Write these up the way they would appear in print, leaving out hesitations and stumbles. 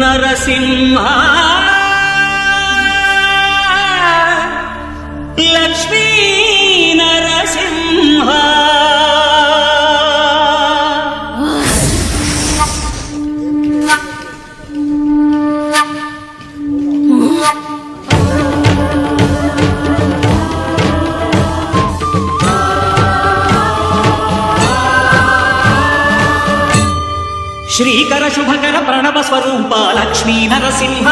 నరసింహ లక్ష్మీ నరసింహ శ్రీకర శుభకర ప్రణవ స్వరూప లక్ష్మీ నరసింహ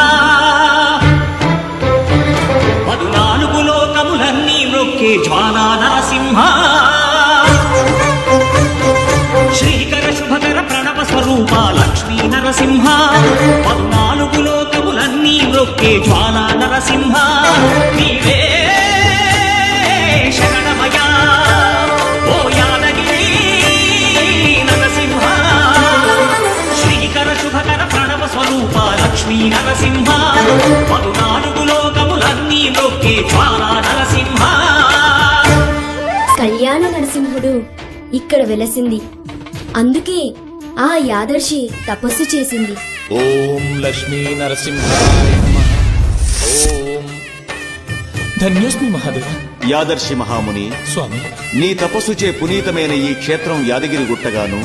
14 లోకములన్నీ మ్రొక్కే జ్వాలా నరసింహ శ్రీకర శుభకర ప్రణవ స్వరూప లక్ష్మీ నరసింహ 14 లోకములన్నీ మ్రొక్కే జ్వాలా నరసింహ నీవే శరణమయా ఓ యాదగిరి నరసింహ శ్రీకర శుభకర ప్రణవ స్వరూప లక్ష్మీ నరసింహ 14 లోకములన్నీ మ్రొక్కే జ్వాలా నరసింహ కళ్యాణ నరసింహుడు ఇక్కడ వెలసింది. అందుకే ఆ యాదర్శి తపస్సు చేసింది. ఓం లక్ష్మీ నరసింహాయ నమః. ఓం ధన్యోస్మి మహాదేవ. యాదర్శి మహాముని స్వామి, నీ తపస్సుచే పునీతమైన ఈ క్షేత్రం యాదగిరి గుట్టగాను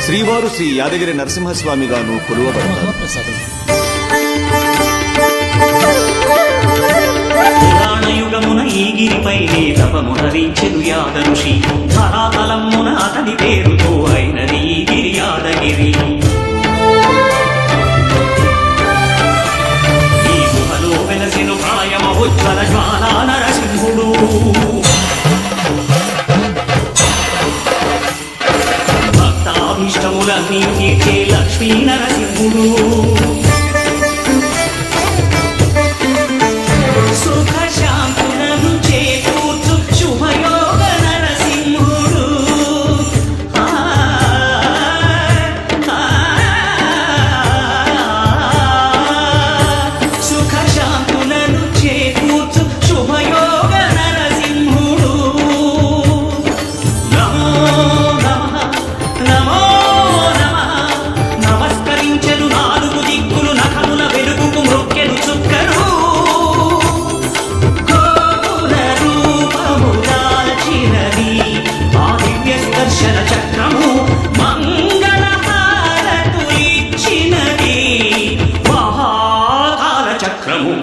శ్రీవారు శ్రీ యాదగిరి నరసింహస్వామిగాను కొలువబడతారు. మహాప్రసాదం. పురాణయుగమున ఈ గిరిపై తపమునరించెను యాదఋషి ధరాతలమున అతని పేరుతో అయినది ఈ గిరి యాదగిరి. ఈ గుహలో వెలసెను ప్రళయమహోజ్వల జ్వాలా నరసింహుడు భక్తాభీష్టములన్నీ తీర్చే లక్ష్మీ నరసింహుడు సుఖ శాంతులను చేకూర్చు శుభయోగ నరసింహుడు సుఖ శాంతులను చేకూర్చు శుభయోగ నరసింహుడు నమో నమః నమో నమః నమస్కరించెను 4 దిక్కులు నఖముల వెలుగుకు మ్రొక్కెను చుక్కరు దర్శన చక్రము మంగళ హారతులిచ్చినది మహాకాల చక్రము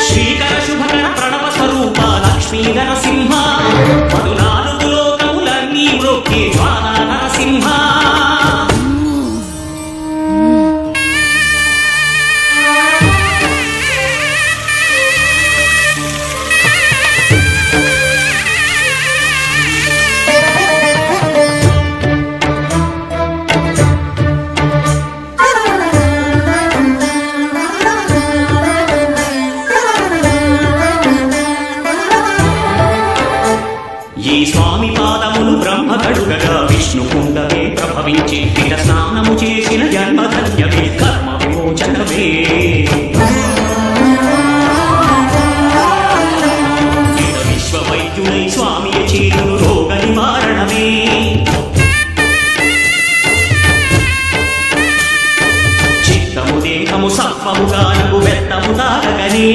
శ్రీకర శుభకర ప్రణవ స్వరూప లక్ష్మీ నరసింహ 14 లోకములన్నీ మ్రొక్కే జ్వాలా నరసింహ ఈ స్వామి పాదములు బ్రహ్మ కడుగగా విష్ణు కుండమే ప్రభవించి తీర స్నానము చేసిన జన్మధన్యమే కర్మ విమోచనమే విశ్వ వైద్యుడై స్వామి చేతులు రోగ నివారణమే చిత్తము దేహము సత్వము గానము వ్యర్థము తాగగనే